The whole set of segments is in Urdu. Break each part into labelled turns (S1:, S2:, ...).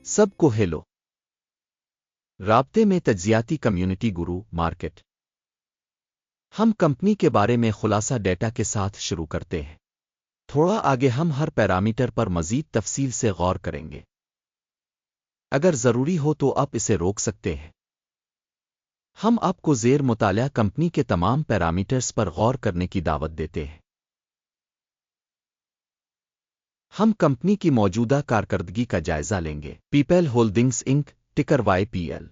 S1: سب کو ہیلو۔ رابطے میں تجزیاتی کمیونٹی گرو مارکیٹ۔ ہم کمپنی کے بارے میں خلاصہ ڈیٹا کے ساتھ شروع کرتے ہیں۔ تھوڑا آگے ہم ہر پیرامیٹر پر مزید تفصیل سے غور کریں گے۔ اگر ضروری ہو تو آپ اسے روک سکتے ہیں۔ ہم آپ کو زیر مطالعہ کمپنی کے تمام پیرامیٹرز پر غور کرنے کی دعوت دیتے ہیں۔ ہم کمپنی کی موجودہ کارکردگی کا جائزہ لیں گے۔ پیپل ہولڈنگز انک، ٹکر YPL۔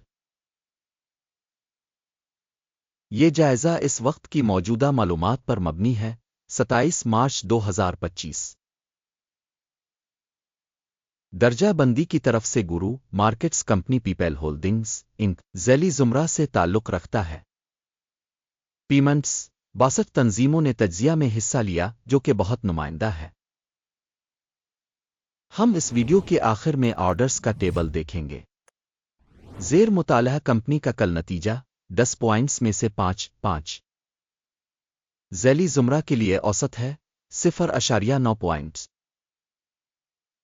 S1: یہ جائزہ اس وقت کی موجودہ معلومات پر مبنی ہے، 27 مارچ 2025۔ درجہ بندی کی طرف سے گرو مارکیٹس کمپنی پیپل ہولڈنگز انک ذیلی زمرہ سے تعلق رکھتا ہے۔ پیمنٹس 62 تنظیموں نے تجزیہ میں حصہ لیا، جو کہ بہت نمائندہ ہے۔ ہم اس ویڈیو کے آخر میں آرڈرز کا ٹیبل دیکھیں گے۔ زیر مطالعہ کمپنی کا کل نتیجہ 10 پوائنٹس میں سے 5 ذیلی زمرہ کے لیے اوسط ہے 0.9 پوائنٹس۔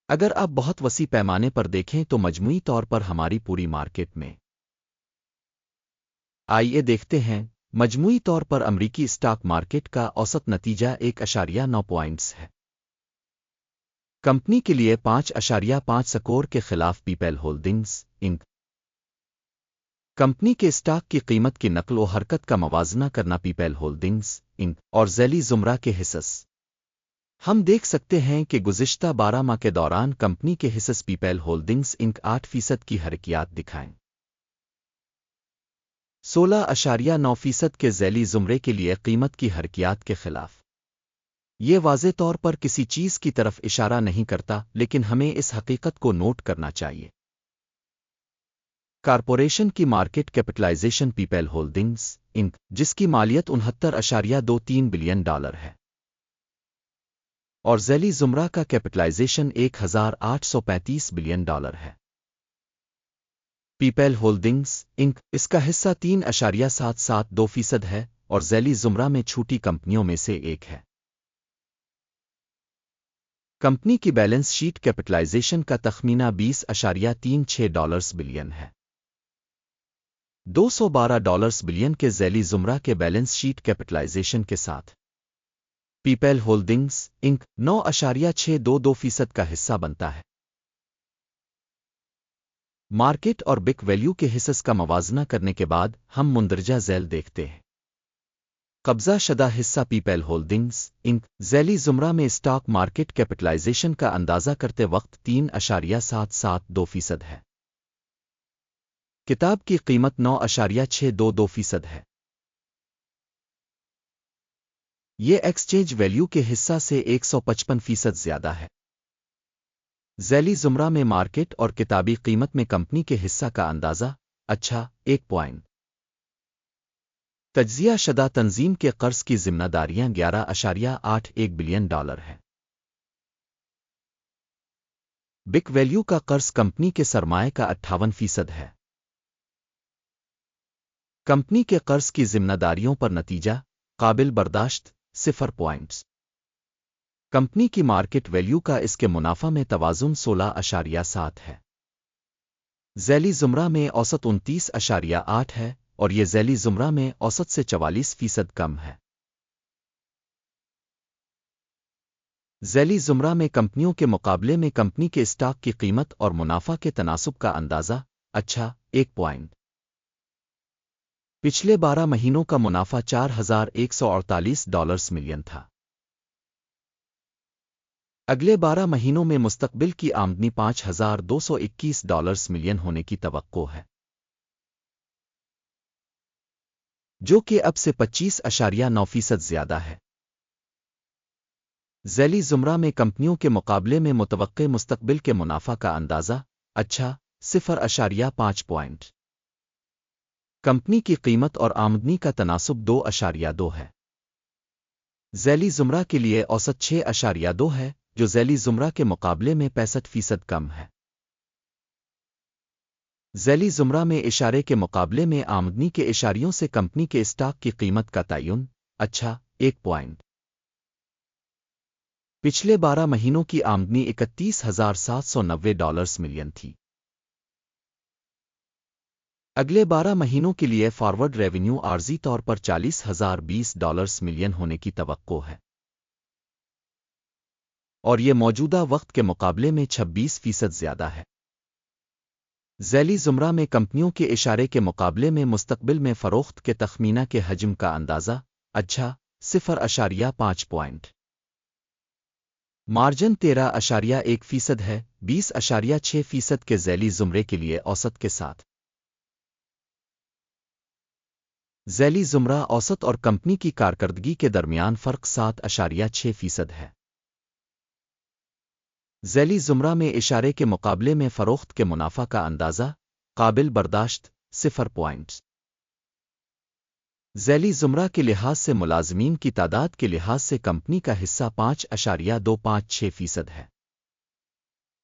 S1: اگر آپ بہت وسیع پیمانے پر دیکھیں تو مجموعی طور پر ہماری پوری مارکیٹ میں آئیے دیکھتے ہیں۔ مجموعی طور پر امریکی اسٹاک مارکیٹ کا اوسط نتیجہ 1.9 پوائنٹس ہے۔ کمپنی کے لیے 5.5 سکور کے خلاف پیپل ہولڈنگز انک کمپنی کے اسٹاک کی قیمت کی نقل و حرکت کا موازنہ کرنا پیپل ہولڈنگز انک اور ذیلی زمرہ کے حصص۔ ہم دیکھ سکتے ہیں کہ گزشتہ 12 ماہ کے دوران کمپنی کے حصص پیپل ہولڈنگز انک 8% کی حرکیات دکھائیں۔ 16.9% کے ذیلی زمرے کے لیے قیمت کی حرکیات کے خلاف۔ یہ واضح طور پر کسی چیز کی طرف اشارہ نہیں کرتا، لیکن ہمیں اس حقیقت کو نوٹ کرنا چاہیے۔ کارپوریشن کی مارکیٹ کیپٹلائزیشن پیپل ہولڈنگز انک جس کی مالیت 69.23 بلین ڈالر ہے اور ذیلی زمرہ کا کیپٹلائزیشن 1835 بلین ڈالر ہے۔ پیپل ہولڈنگز انک اس کا حصہ 3.772% ہے اور ذیلی زمرہ میں چھوٹی کمپنیوں میں سے ایک ہے۔ کمپنی کی بیلنس شیٹ کیپٹلائزیشن کا تخمینہ 20.36 بلین ہے۔ $212 بلین کے ذیلی زمرہ کے بیلنس شیٹ کیپٹلائزیشن کے ساتھ پیپل ہولڈنگز انک 9.622% کا حصہ بنتا ہے۔ مارکیٹ اور بک ویلیو کے حصص کا موازنہ کرنے کے بعد ہم مندرجہ ذیل دیکھتے ہیں۔ قبضہ شدہ حصہ پیپل ہولڈنگز انک ذیلی زمرہ میں اسٹاک مارکیٹ کیپٹلائزیشن کا اندازہ کرتے وقت 3.772% ہے۔ کتاب کی قیمت 9.622% ہے۔ یہ ایکسچینج ویلیو کے حصہ سے 155% زیادہ ہے۔ ذیلی زمرہ میں مارکیٹ اور کتابی قیمت میں کمپنی کے حصہ کا اندازہ 1 پوائنٹ۔ تجزیہ شدہ تنظیم کے قرض کی ذمہ داریاں 11.81 بلین ڈالر ہے۔ بک ویلیو کا قرض کمپنی کے سرمائے کا 58% ہے۔ کمپنی کے قرض کی ذمہ داریوں پر نتیجہ قابل برداشت 0 پوائنٹس۔ کمپنی کی مارکیٹ ویلیو کا اس کے منافع میں توازن 16.7 ہے۔ ذیلی زمرہ میں اوسط 29.8 ہے اور یہ ذیلی زمرہ میں اوسط سے 44% کم ہے۔ ذیلی زمرہ میں کمپنیوں کے مقابلے میں کمپنی کے اسٹاک کی قیمت اور منافع کے تناسب کا اندازہ 1 پوائنٹ۔ پچھلے 12 مہینوں کا منافع $4,148 ملین تھا۔ اگلے 12 مہینوں میں مستقبل کی آمدنی $5,221 ملین ہونے کی توقع ہے، جو کہ اب سے 25.9% زیادہ ہے۔ ذیلی زمرہ میں کمپنیوں کے مقابلے میں متوقع مستقبل کے منافع کا اندازہ 0.5 پوائنٹ۔ کمپنی کی قیمت اور آمدنی کا تناسب 2.2 ہے۔ ذیلی زمرہ کے لیے اوسط 6.2 ہے، جو ذیلی زمرہ کے مقابلے میں 65% کم ہے۔ ذیلی زمرہ میں اشارے کے مقابلے میں آمدنی کے اشاریوں سے کمپنی کے اسٹاک کی قیمت کا تعین 1 پوائنٹ۔ پچھلے 12 مہینوں کی آمدنی $31,790 ملین تھی۔ اگلے 12 مہینوں کے لیے فارورڈ ریونیو عارضی طور پر $40,020 ملین ہونے کی توقع ہے، اور یہ موجودہ وقت کے مقابلے میں 26% زیادہ ہے۔ ذیلی زمرہ میں کمپنیوں کے اشارے کے مقابلے میں مستقبل میں فروخت کے تخمینہ کے حجم کا اندازہ، اچھا، 0.5 پوائنٹ۔ مارجن 13.1% ہے، 20.6% کے ذیلی زمرے کے لیے اوسط کے ساتھ۔ ذیلی زمرہ اوسط اور کمپنی کی کارکردگی کے درمیان فرق 7.6% ہے۔ ذیلی زمرہ میں اشارے کے مقابلے میں فروخت کے منافع کا اندازہ، قابل برداشت، 0 پوائنٹ۔ ذیلی زمرہ کے لحاظ سے ملازمین کی تعداد کے لحاظ سے کمپنی کا حصہ 5.256% ہے،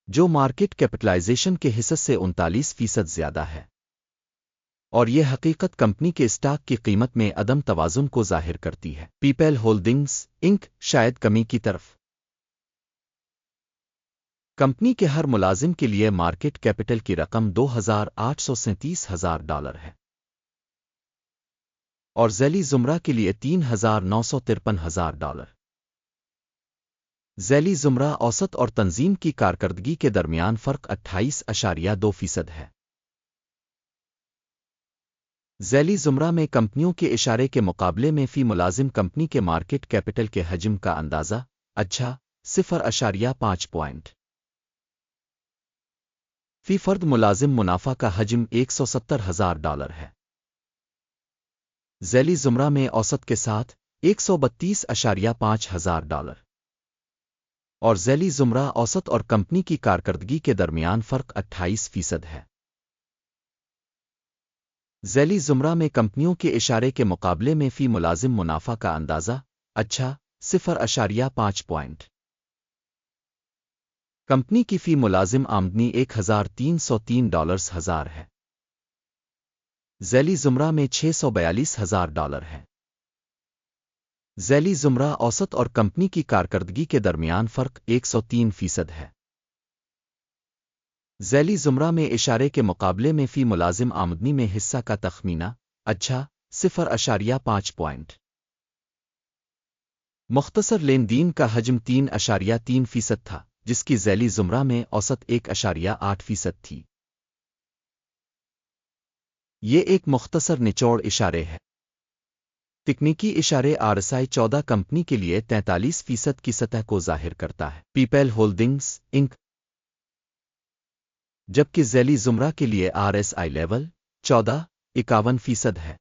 S1: جو مارکیٹ کیپٹلائزیشن کے حصے سے 39% زیادہ ہے، اور یہ حقیقت کمپنی کے اسٹاک کی قیمت میں عدم توازن کو ظاہر کرتی ہے۔ پیپل ہولڈنگز انک شاید کمی کی طرف۔ کمپنی کے ہر ملازم کے لیے مارکیٹ کیپٹل کی رقم $2,837,000 ہے، اور ذیلی زمرہ کے لیے $3,953,000۔ ذیلی زمرہ اوسط اور تنظیم کی کارکردگی کے درمیان فرق 28.2% ہے۔ ذیلی زمرہ میں کمپنیوں کے اشارے کے مقابلے میں فی ملازم کمپنی کے مارکیٹ کیپٹل کے حجم کا اندازہ، اچھا، 0.5 پوائنٹ۔ فی فرد ملازم منافع کا حجم $170,000 ہے۔ ذیلی زمرہ میں اوسط کے ساتھ $132,500، اور ذیلی زمرہ اوسط اور کمپنی کی کارکردگی کے درمیان فرق 28% ہے۔ ذیلی زمرہ میں کمپنیوں کے اشارے کے مقابلے میں فی ملازم منافع کا اندازہ، اچھا، 0.5 پوائنٹ۔ کمپنی کی فی ملازم آمدنی $1,303 ہے۔ ذیلی زمرہ میں $642,000 ہے۔ ذیلی زمرہ اوسط اور کمپنی کی کارکردگی کے درمیان فرق 103% ہے۔ ذیلی زمرہ میں اشارے کے مقابلے میں فی ملازم آمدنی میں حصہ کا تخمینہ، اچھا، 0.5 پوائنٹ۔ مختصر لین دین کا حجم 3.3% تھا، جس کی ذیلی زمرہ میں اوسط 1.8% تھی۔ یہ ایک مختصر نچوڑ اشارے ہے۔ تکنیکی اشارے RSI 14 کمپنی کے لیے 43% کی سطح کو ظاہر کرتا ہے، پیپل ہولڈنگز انک، جبکہ ذیلی زمرہ کے لیے RSI لیول 14.51% ہے۔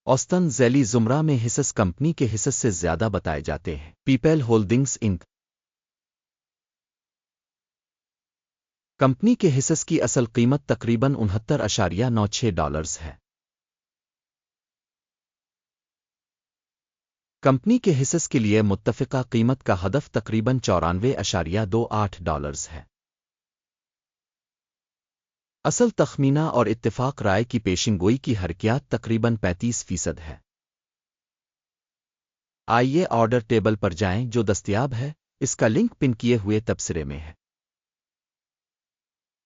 S1: اوسطاً ذیلی زمرہ میں حصص کمپنی کے حصص سے زیادہ بتائے جاتے ہیں، پیپل ہولڈنگز انک۔ کمپنی کے حصص کی اصل قیمت تقریباً $69.96 ہے۔ کمپنی کے حصص کے لیے متفقہ قیمت کا ہدف تقریباً $94.28 ہے۔ اصل تخمینہ اور اتفاق رائے کی پیشن گوئی کی حرکیات تقریباً 35% ہے۔ آئیے آرڈر ٹیبل پر جائیں جو دستیاب ہے، اس کا لنک پن کیے ہوئے تبصرے میں ہے۔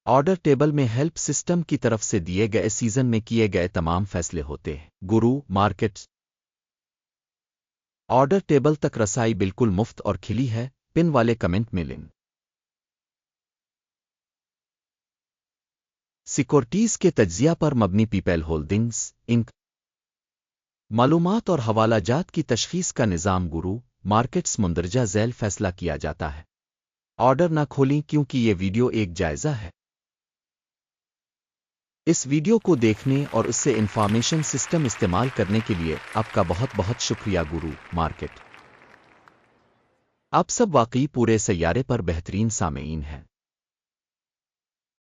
S1: آرڈر ٹیبل میں ہیلپ سسٹم کی طرف سے دیے گئے سیزن میں کیے گئے تمام فیصلے ہوتے ہیں۔ گرو مارکیٹس آرڈر ٹیبل تک رسائی بالکل مفت اور کھلی ہے، پن والے کمنٹ میں لنک۔ سیکورٹیز کے تجزیہ پر مبنی پیپل ہولڈنگز انک معلومات اور حوالہ جات کی تشخیص کا نظام گرو مارکیٹس مندرجہ ذیل فیصلہ کیا جاتا ہے۔ آرڈر نہ کھولیں کیونکہ یہ ویڈیو ایک جائزہ ہے۔ اس ویڈیو کو دیکھنے اور اس سے انفارمیشن سسٹم استعمال کرنے کے لیے آپ کا بہت بہت شکریہ گرو مارکیٹ۔ آپ سب واقعی پورے سیارے پر بہترین سامعین ہیں۔